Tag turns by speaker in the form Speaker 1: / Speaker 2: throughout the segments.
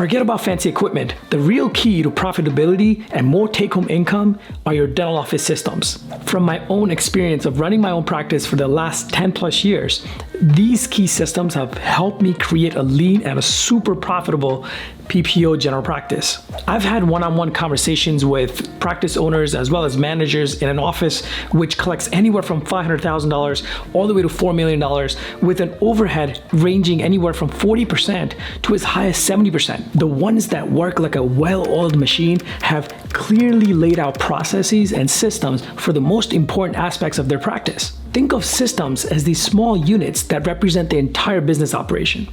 Speaker 1: Forget about fancy equipment. The real key to profitability and more take-home income are your dental office systems. From my own experience of running my own practice for the last 10 plus years, these key systems have helped me create a lean and a super profitable PPO general practice. I've had one-on-one conversations with practice owners as well as managers in an office which collects anywhere from $500,000 all the way to $4 million with an overhead ranging anywhere from 40% to as high as 70%. The ones that work like a well-oiled machine have clearly laid out processes and systems for the most important aspects of their practice. Think of systems as these small units that represent the entire business operation.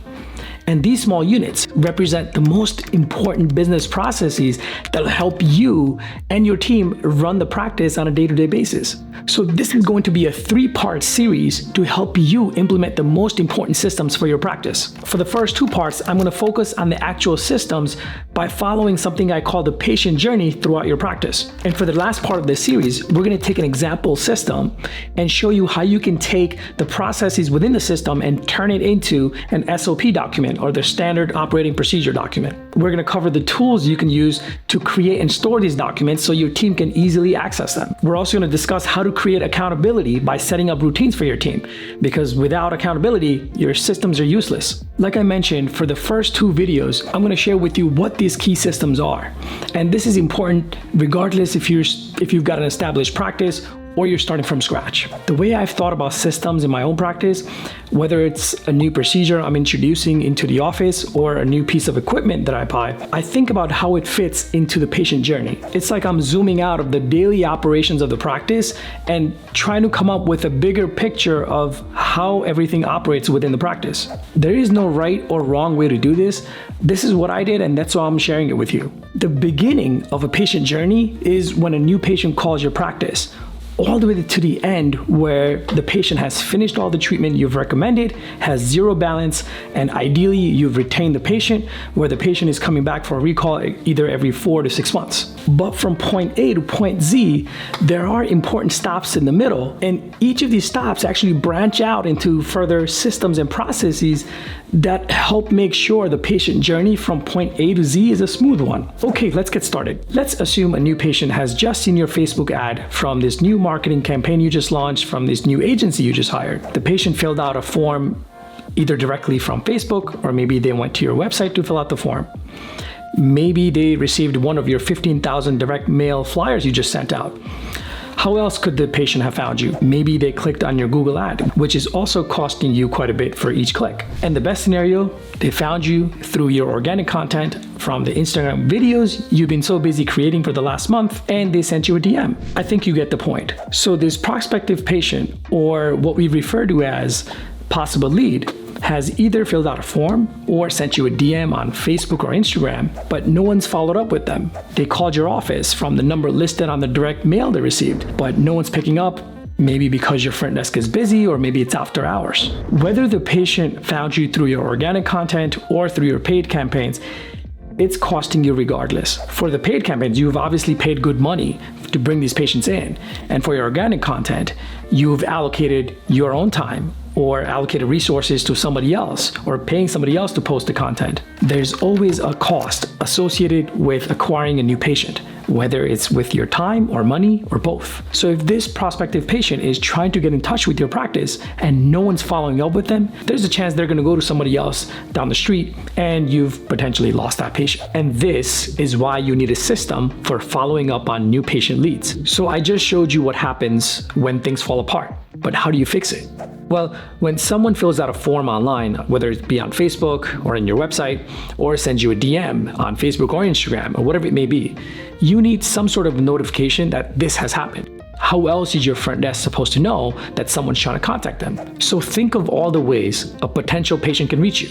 Speaker 1: And these small units represent the most important business processes that will help you and your team run the practice on a day-to-day basis. So this is going to be a 3-part series to help you implement the most important systems for your practice. For the first 2 parts, I'm going to focus on the actual systems by following something I call the patient journey throughout your practice. And for the last part of this series, we're going to take an example system and show you how you can take the processes within the system and turn it into an SOP document, or the standard operating procedure document. We're going to cover the tools you can use to create and store these documents so your team can easily access them. We're also going to discuss how to create accountability by setting up routines for your team, because without accountability, your systems are useless. Like I mentioned, for the first 2 videos, I'm going to share with you what these key systems are. And this is important regardless if you've got an established practice or you're starting from scratch. The way I've thought about systems in my own practice, whether it's a new procedure I'm introducing into the office or a new piece of equipment that I buy, I think about how it fits into the patient journey. It's like I'm zooming out of the daily operations of the practice and trying to come up with a bigger picture of how everything operates within the practice. There is no right or wrong way to do this. This is what I did, and that's why I'm sharing it with you. The beginning of a patient journey is when a new patient calls your practice, all the way to the end where the patient has finished all the treatment you've recommended, has 0 balance, and ideally you've retained the patient, where the patient is coming back for a recall either every 4 to 6 months. But from point A to point Z, there are important stops in the middle, and each of these stops actually branch out into further systems and processes that help make sure the patient journey from point A to Z is a smooth one. Okay, let's get started. Let's assume a new patient has just seen your Facebook ad from this new marketing campaign you just launched, from this new agency you just hired. The patient filled out a form either directly from Facebook, or maybe they went to your website to fill out the form. Maybe they received one of your 15,000 direct mail flyers you just sent out. How else could the patient have found you? Maybe they clicked on your Google ad, which is also costing you quite a bit for each click. And the best scenario, they found you through your organic content from the Instagram videos you've been so busy creating for the last month, and they sent you a DM. I think you get the point. So this prospective patient, or what we refer to as possible lead, has either filled out a form or sent you a DM on Facebook or Instagram, but no one's followed up with them. They called your office from the number listed on the direct mail they received, but no one's picking up, maybe because your front desk is busy, or maybe it's after hours. Whether the patient found you through your organic content or through your paid campaigns, it's costing you regardless. For the paid campaigns, you've obviously paid good money to bring these patients in. And for your organic content, you've allocated your own time or allocated resources to somebody else, or paying somebody else to post the content. There's always a cost associated with acquiring a new patient, whether it's with your time or money or both. So if this prospective patient is trying to get in touch with your practice and no one's following up with them, there's a chance they're going to go to somebody else down the street and you've potentially lost that patient. And this is why you need a system for following up on new patient leads. So I just showed you what happens when things fall apart, but how do you fix it? Well, when someone fills out a form online, whether it be on Facebook or in your website, or sends you a DM on Facebook or Instagram or whatever it may be, you need some sort of notification that this has happened. How else is your front desk supposed to know that someone's trying to contact them? So think of all the ways a potential patient can reach you.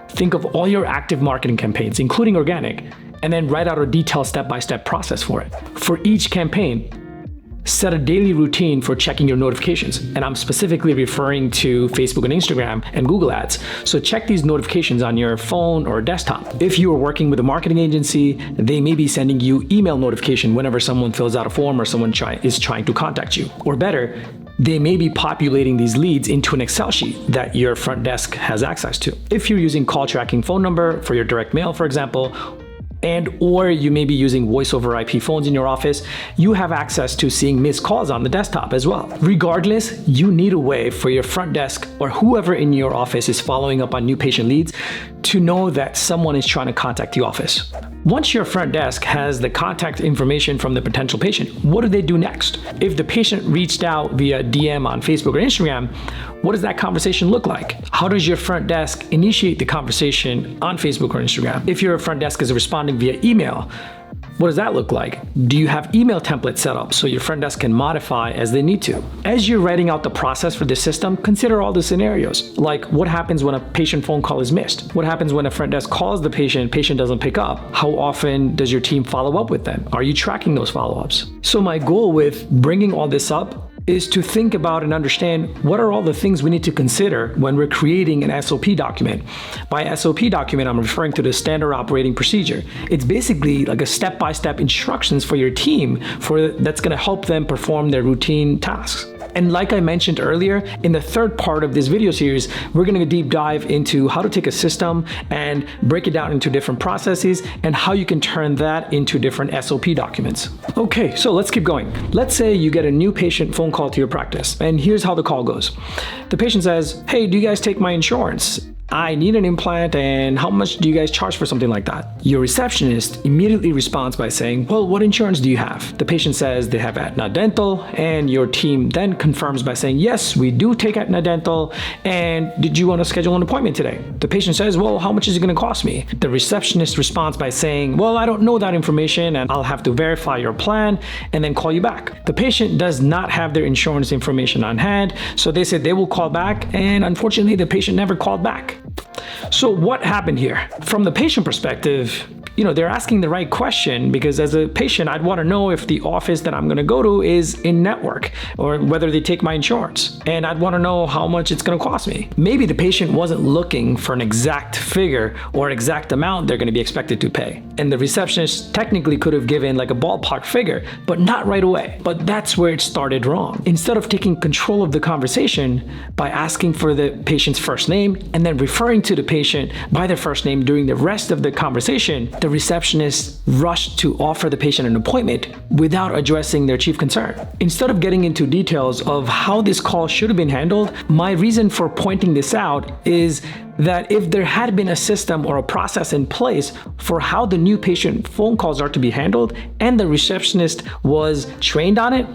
Speaker 1: Think of all your active marketing campaigns, including organic, and then write out a detailed step-by-step process for it. For each campaign, set a daily routine for checking your notifications. And I'm specifically referring to Facebook and Instagram and Google Ads. So check these notifications on your phone or desktop. If you are working with a marketing agency, they may be sending you email notification whenever someone fills out a form or someone is trying to contact you. Or better, they may be populating these leads into an Excel sheet that your front desk has access to. If you're using call tracking phone number for your direct mail, for example, or you may be using voice over IP phones in your office, you have access to seeing missed calls on the desktop as well. Regardless, you need a way for your front desk or whoever in your office is following up on new patient leads to know that someone is trying to contact the office. Once your front desk has the contact information from the potential patient, what do they do next? If the patient reached out via DM on Facebook or Instagram, what does that conversation look like? How does your front desk initiate the conversation on Facebook or Instagram? If your front desk is responding via email, what does that look like? Do you have email templates set up so your front desk can modify as they need to? As you're writing out the process for this system, consider all the scenarios, like what happens when a patient phone call is missed? What happens when a front desk calls the patient doesn't pick up? How often does your team follow up with them? Are you tracking those follow-ups? So my goal with bringing all this up is to think about and understand what are all the things we need to consider when we're creating an SOP document. By SOP document, I'm referring to the standard operating procedure. It's basically like a step-by-step instructions for your team that's gonna help them perform their routine tasks. And like I mentioned earlier, in the third part of this video series, we're gonna deep dive into how to take a system and break it down into different processes and how you can turn that into different SOP documents. Okay, so let's keep going. Let's say you get a new patient phone call to your practice, and here's how the call goes. The patient says, "Hey, do you guys take my insurance? I need an implant, and how much do you guys charge for something like that?" Your receptionist immediately responds by saying, "Well, what insurance do you have?" The patient says they have Aetna Dental, and your team then confirms by saying, "Yes, we do take Aetna Dental, and did you want to schedule an appointment today?" The patient says, "Well, how much is it going to cost me?" The receptionist responds by saying, "Well, I don't know that information, and I'll have to verify your plan and then call you back." The patient does not have their insurance information on hand, so they said they will call back, and unfortunately, the patient never called back. So what happened here? From the patient perspective, they're asking the right question, because as a patient, I'd want to know if the office that I'm going to go to is in network or whether they take my insurance. And I'd want to know how much it's going to cost me. Maybe the patient wasn't looking for an exact figure or an exact amount they're going to be expected to pay. And the receptionist technically could have given like a ballpark figure, but not right away. But that's where it started wrong. Instead of taking control of the conversation by asking for the patient's first name and then referring to the patient by their first name during the rest of the conversation, the receptionist rushed to offer the patient an appointment without addressing their chief concern. Instead of getting into details of how this call should have been handled, my reason for pointing this out is that if there had been a system or a process in place for how the new patient phone calls are to be handled and the receptionist was trained on it,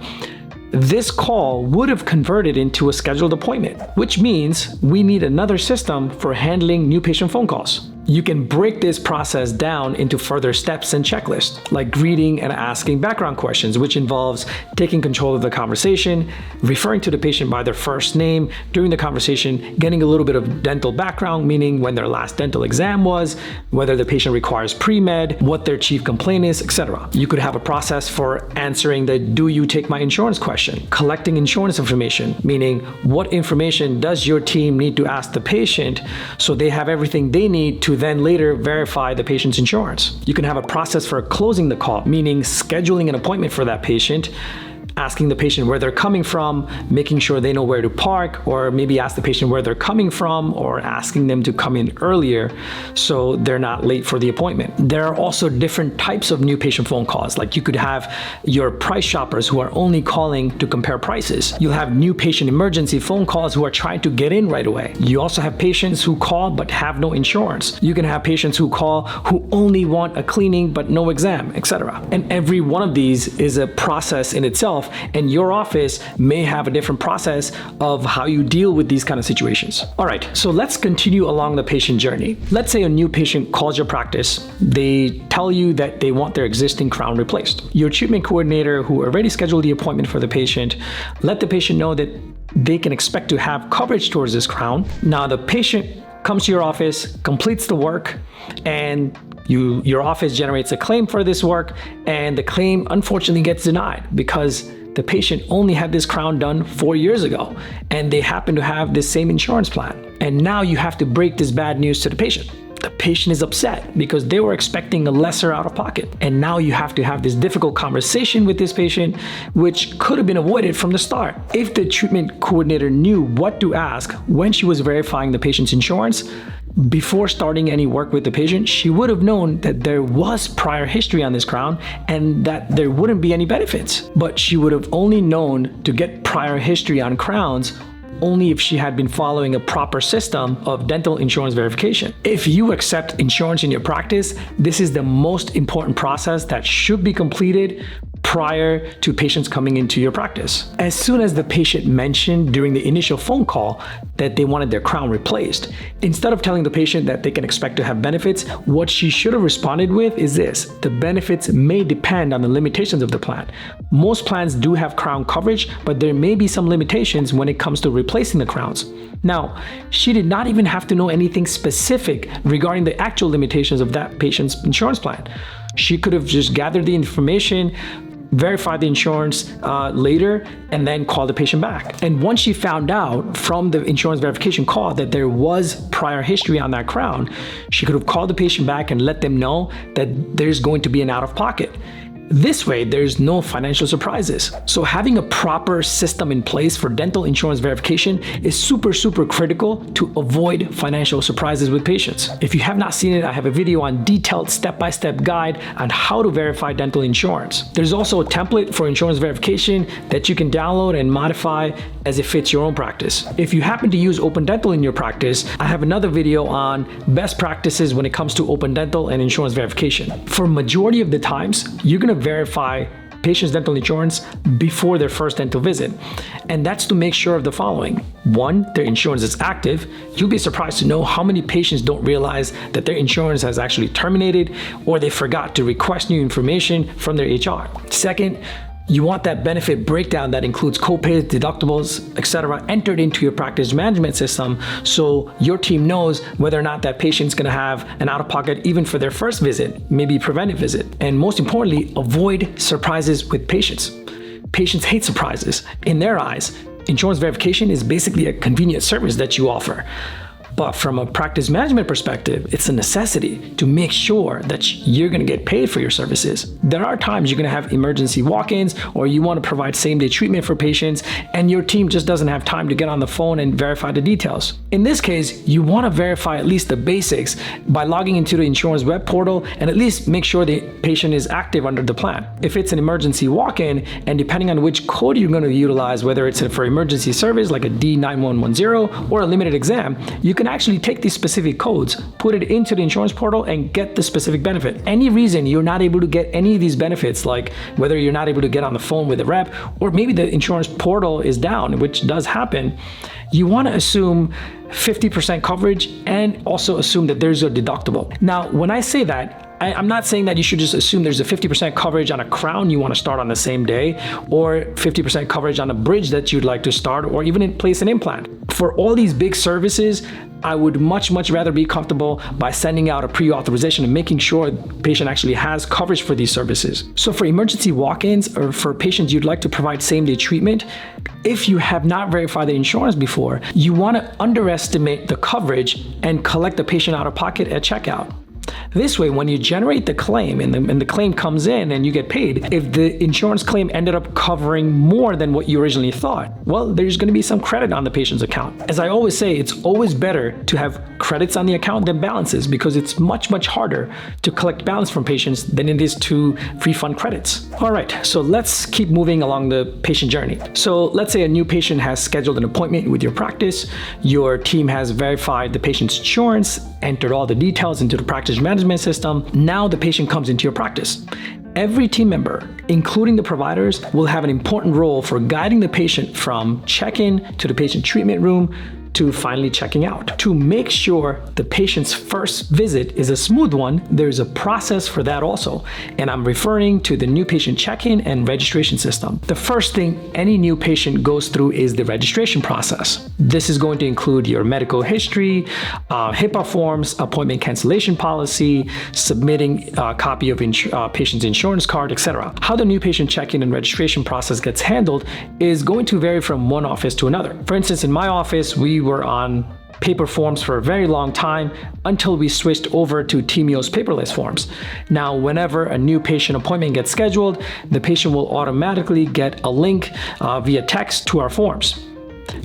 Speaker 1: this call would have converted into a scheduled appointment, which means we need another system for handling new patient phone calls. You can break this process down into further steps and checklists, like greeting and asking background questions, which involves taking control of the conversation, referring to the patient by their first name during the conversation, getting a little bit of dental background, meaning when their last dental exam was, whether the patient requires pre-med, what their chief complaint is, etc. You could have a process for answering the "do you take my insurance" question, collecting insurance information, meaning what information does your team need to ask the patient so they have everything they need to then later verify the patient's insurance. You can have a process for closing the call, meaning scheduling an appointment for that patient, asking the patient where they're coming from, making sure they know where to park, or maybe ask the patient where they're coming from, or asking them to come in earlier so they're not late for the appointment. There are also different types of new patient phone calls. Like you could have your price shoppers who are only calling to compare prices. You'll have new patient emergency phone calls who are trying to get in right away. You also have patients who call but have no insurance. You can have patients who call who only want a cleaning but no exam, etc. And every one of these is a process in itself, and your office may have a different process of how you deal with these kind of situations. All right, so let's continue along the patient journey. Let's say a new patient calls your practice. They tell you that they want their existing crown replaced. Your treatment coordinator, who already scheduled the appointment for the patient, let the patient know that they can expect to have coverage towards this crown. Now the patient comes to your office, completes the work, and your office generates a claim for this work, and the claim unfortunately gets denied because the patient only had this crown done 4 years ago, and they happen to have this same insurance plan. And now you have to break this bad news to the patient. the patient is upset because they were expecting a lesser out of pocket. And now you have to have this difficult conversation with this patient, which could have been avoided from the start. If the treatment coordinator knew what to ask when she was verifying the patient's insurance, before starting any work with the patient, she would have known that there was prior history on this crown and that there wouldn't be any benefits. But she would have only known to get prior history on crowns only if she had been following a proper system of dental insurance verification. If you accept insurance in your practice, this is the most important process that should be completed prior to patients coming into your practice. As soon as the patient mentioned during the initial phone call that they wanted their crown replaced, instead of telling the patient that they can expect to have benefits, what she should have responded with is this: the benefits may depend on the limitations of the plan. Most plans do have crown coverage, but there may be some limitations when it comes to replacing the crowns. Now, she did not even have to know anything specific regarding the actual limitations of that patient's insurance plan. She could have just gathered the information, verify the insurance later, and then call the patient back. And once she found out from the insurance verification call that there was prior history on that crown, she could have called the patient back and let them know that there's going to be an out-of-pocket. This way, there's no financial surprises. So having a proper system in place for dental insurance verification is super critical to avoid financial surprises with patients. If you have not seen it, I have a video on detailed step-by-step guide on how to verify dental insurance. There's also a template for insurance verification that you can download and modify as it fits your own practice. If you happen to use Open Dental in your practice, I have another video on best practices when it comes to Open Dental and insurance verification. For majority of the times, you're going to verify patients' dental insurance before their first dental visit. And that's to make sure of the following. One, their insurance is active. You'll be surprised to know how many patients don't realize that their insurance has actually terminated or they forgot to request new information from their HR. Second, you want that benefit breakdown that includes copays, deductibles, etc., entered into your practice management system so your team knows whether or not that patient's going to have an out-of-pocket even for their first visit, maybe preventive visit. And most importantly, avoid surprises with patients. Patients hate surprises. In their eyes, insurance verification is basically a convenient service that you offer. But from a practice management perspective, it's a necessity to make sure that you're going to get paid for your services. There are times you're going to have emergency walk-ins or you want to provide same-day treatment for patients and your team just doesn't have time to get on the phone and verify the details. In this case, you want to verify at least the basics by logging into the insurance web portal and at least make sure the patient is active under the plan. If it's an emergency walk-in, and depending on which code you're going to utilize, whether it's for emergency service like a D9110 or a limited exam, you can actually take these specific codes, put it into the insurance portal, and get the specific benefit. Any reason you're not able to get any of these benefits, like whether you're not able to get on the phone with a rep, or maybe the insurance portal is down, which does happen, you want to assume 50% coverage and also assume that there's a deductible. Now, when I say that, I'm not saying that you should just assume there's a 50% coverage on a crown you want to start on the same day, or 50% coverage on a bridge that you'd like to start, or even place an implant. For all these big services, I would much rather be comfortable by sending out a pre-authorization and making sure the patient actually has coverage for these services. So for emergency walk-ins or for patients you'd like to provide same-day treatment, if you have not verified the insurance before, you want to underestimate the coverage and collect the patient out of pocket at checkout. This way, when you generate the claim and the claim comes in and you get paid, if the insurance claim ended up covering more than what you originally thought, well, there's going to be some credit on the patient's account. As I always say, it's always better to have credits on the account than balances because it's much harder to collect balance from patients than it is to refund credits. All right, so let's keep moving along the patient journey. So let's say a new patient has scheduled an appointment with your practice. Your team has verified the patient's insurance, entered all the details into the practice management system. Now the patient comes into your practice. Every team member, including the providers, will have an important role for guiding the patient from check-in to the patient treatment room to finally checking out. To make sure the patient's first visit is a smooth one, there's a process for that also. And I'm referring to the new patient check-in and registration system. The first thing any new patient goes through is the registration process. This is going to include your medical history, HIPAA forms, appointment cancellation policy, submitting a copy of patient's insurance card, etc. How the new patient check-in and registration process gets handled is going to vary from one office to another. For instance, in my office, we were on paper forms for a very long time until we switched over to Teamio's paperless forms. Now, whenever a new patient appointment gets scheduled, the patient will automatically get a link via text to our forms.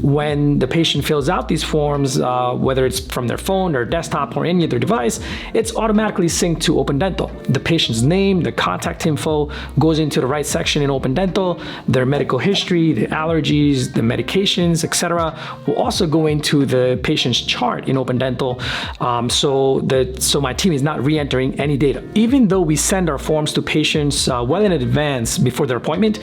Speaker 1: When the patient fills out these forms, whether it's from their phone or desktop or any other device, it's automatically synced to Open Dental. The patient's name, the contact info goes into the right section in Open Dental. Their medical history, the allergies, the medications, etc., will also go into the patient's chart in Open Dental, so my team is not re-entering any data. Even though we send our forms to patients well in advance before their appointment,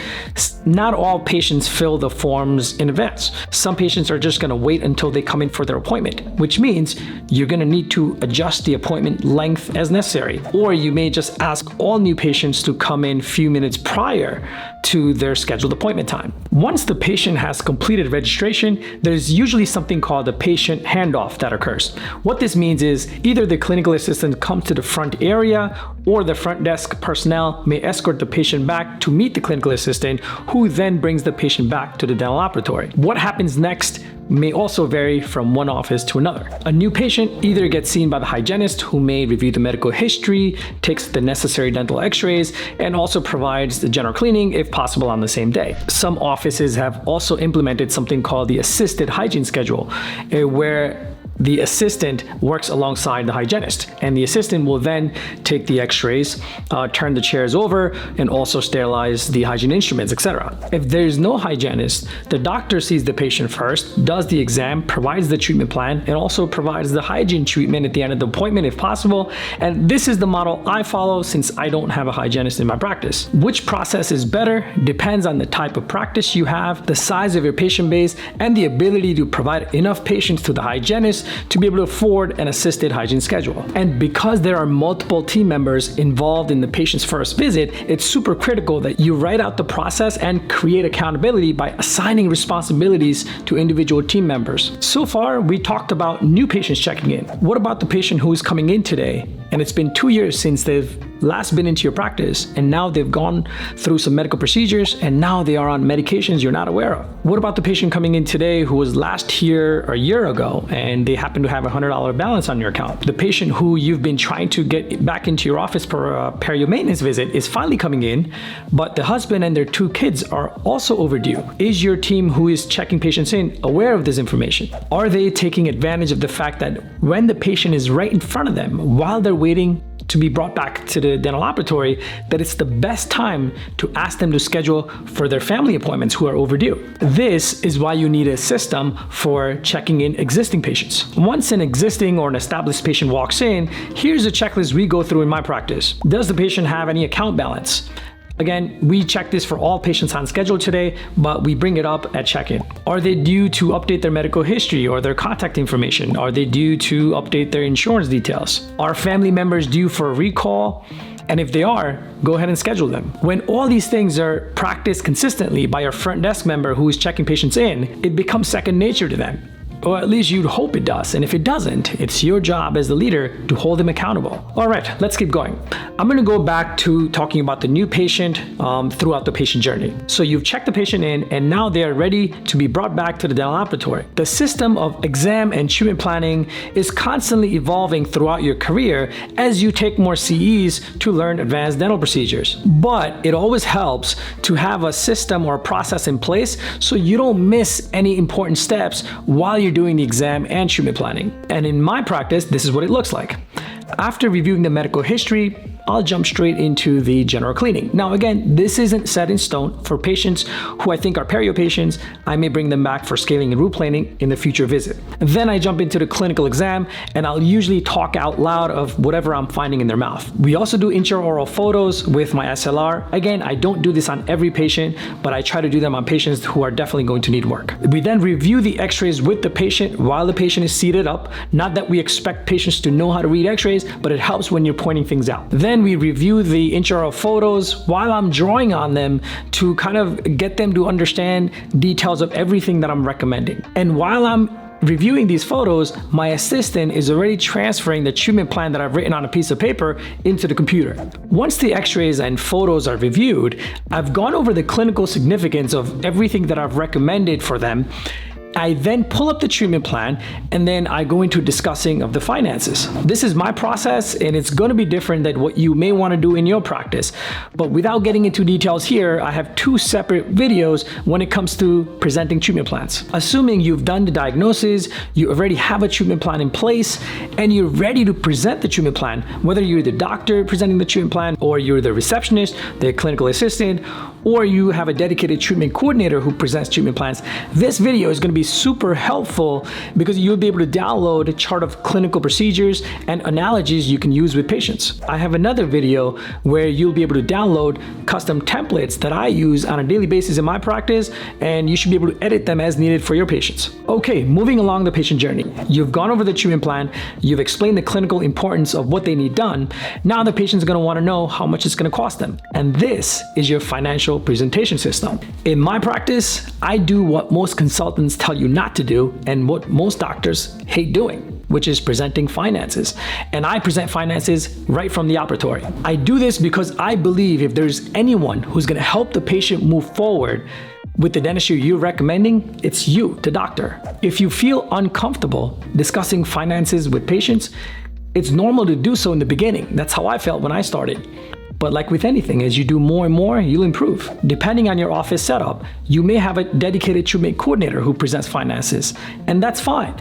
Speaker 1: not all patients fill the forms in advance. Some patients are just going to wait until they come in for their appointment, which means you're going to need to adjust the appointment length as necessary. Or you may just ask all new patients to come in a few minutes prior to their scheduled appointment time. Once the patient has completed registration, there's usually something called a patient handoff that occurs. What this means is either the clinical assistant comes to the front area or the front desk personnel may escort the patient back to meet the clinical assistant, who then brings the patient back to the dental laboratory. What happens next may also vary from one office to another. A new patient either gets seen by the hygienist, who may review the medical history, takes the necessary dental x-rays, and also provides the general cleaning if possible on the same day. Some offices have also implemented something called the assisted hygiene schedule, where the assistant works alongside the hygienist, and the assistant will then take the x-rays, turn the chairs over, and also sterilize the hygiene instruments, etc. If there's no hygienist, the doctor sees the patient first, does the exam, provides the treatment plan, and also provides the hygiene treatment at the end of the appointment if possible. And this is the model I follow since I don't have a hygienist in my practice. Which process is better depends on the type of practice you have, the size of your patient base, and the ability to provide enough patients to the hygienist to be able to afford an assisted hygiene schedule. And because there are multiple team members involved in the patient's first visit, it's super critical that you write out the process and create accountability by assigning responsibilities to individual team members. So far, we talked about new patients checking in. What about the patient who is coming in today and it's been 2 years since they've last been into your practice, and now they've gone through some medical procedures, and now they are on medications you're not aware of? What about the patient coming in today who was last here a year ago and they happen to have a $100 balance on your account? The patient who you've been trying to get back into your office per your maintenance visit is finally coming in, but the husband and their 2 kids are also overdue. Is your team who is checking patients in aware of this information? Are they taking advantage of the fact that when the patient is right in front of them while they're waiting to be brought back to the dental laboratory, that it's the best time to ask them to schedule for their family appointments who are overdue? This is why you need a system for checking in existing patients. Once an existing or an established patient walks in, here's a checklist we go through in my practice. Does the patient have any account balance? Again, we check this for all patients on schedule today, but we bring it up at check-in. Are they due to update their medical history or their contact information? Are they due to update their insurance details? Are family members due for a recall? And if they are, go ahead and schedule them. When all these things are practiced consistently by your front desk member who is checking patients in, it becomes second nature to them. Or at least you'd hope it does. And if it doesn't, it's your job as the leader to hold them accountable. All right, let's keep going. I'm gonna go back to talking about the new patient throughout the patient journey. So you've checked the patient in, and now they are ready to be brought back to the dental laboratory. The system of exam and treatment planning is constantly evolving throughout your career as you take more CEs to learn advanced dental procedures. But it always helps to have a system or a process in place so you don't miss any important steps while you're doing the exam and treatment planning. And in my practice, this is what it looks like. After reviewing the medical history, I'll jump straight into the general cleaning. Now again, this isn't set in stone. For patients who I think are perio patients, I may bring them back for scaling and root planing in the future visit. Then I jump into the clinical exam, and I'll usually talk out loud of whatever I'm finding in their mouth. We also do intraoral photos with my SLR. Again, I don't do this on every patient, but I try to do them on patients who are definitely going to need work. We then review the x-rays with the patient while the patient is seated up. Not that we expect patients to know how to read x-rays, but it helps when you're pointing things out. Then we review the intraoral photos while I'm drawing on them to kind of get them to understand details of everything that I'm recommending. And while I'm reviewing these photos, my assistant is already transferring the treatment plan that I've written on a piece of paper into the computer. Once the x-rays and photos are reviewed, I've gone over the clinical significance of everything that I've recommended for them, I then pull up the treatment plan, and then I go into discussing of the finances. This is my process, and it's going to be different than what you may want to do in your practice. But without getting into details here, I have two separate videos when it comes to presenting treatment plans. Assuming you've done the diagnosis, you already have a treatment plan in place, and you're ready to present the treatment plan, whether you're the doctor presenting the treatment plan, or you're the receptionist, the clinical assistant, or you have a dedicated treatment coordinator who presents treatment plans, this video is going to be super helpful because you'll be able to download a chart of clinical procedures and analogies you can use with patients. I have another video where you'll be able to download custom templates that I use on a daily basis in my practice, and you should be able to edit them as needed for your patients. Okay, moving along the patient journey. You've gone over the treatment plan, you've explained the clinical importance of what they need done. Now the patient's going to want to know how much it's going to cost them. And this is your financial presentation system. In my practice, I do what most consultants tell you not to do and what most doctors hate doing, which is presenting finances. And I present finances right from the operatory. I do this because I believe if there's anyone who's going to help the patient move forward with the dentistry you're recommending, it's you, the doctor. If you feel uncomfortable discussing finances with patients, it's normal to do so in the beginning. That's how I felt when I started. But like with anything, as you do more and more, you'll improve. Depending on your office setup, you may have a dedicated treatment coordinator who presents finances, and that's fine.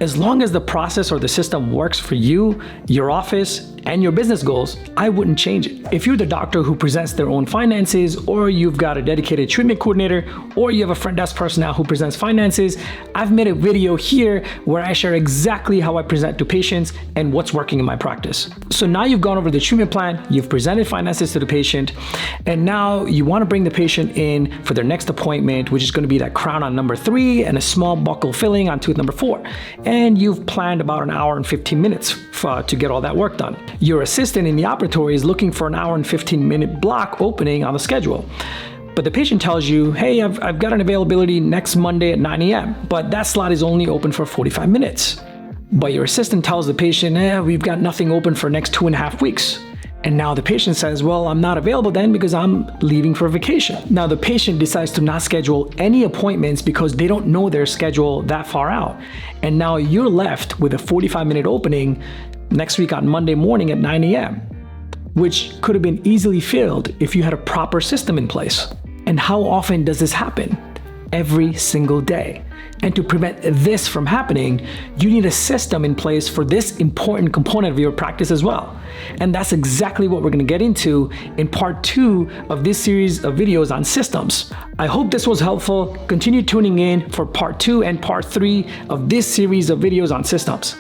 Speaker 1: As long as the process or the system works for you, your office, and your business goals, I wouldn't change it. If you're the doctor who presents their own finances, or you've got a dedicated treatment coordinator, or you have a front desk personnel who presents finances, I've made a video here where I share exactly how I present to patients and what's working in my practice. So now you've gone over the treatment plan, you've presented finances to the patient, and now you want to bring the patient in for their next appointment, which is going to be that crown on number 3 and a small buccal filling on tooth number 4. And you've planned about an hour and 15 minutes to get all that work done. Your assistant in the operatory is looking for an hour and 15-minute block opening on the schedule. But the patient tells you, hey, I've got an availability next Monday at 9 a.m., but that slot is only open for 45 minutes. But your assistant tells the patient, we've got nothing open for next 2.5 weeks. And now the patient says, well, I'm not available then because I'm leaving for vacation. Now the patient decides to not schedule any appointments because they don't know their schedule that far out. And now you're left with a 45-minute opening next week on Monday morning at 9 a.m., which could have been easily filled if you had a proper system in place. And how often does this happen? Every single day. And to prevent this from happening, you need a system in place for this important component of your practice as well. And that's exactly what we're going to get into in part 2 of this series of videos on systems. I hope this was helpful. Continue tuning in for part 2 and part 3 of this series of videos on systems.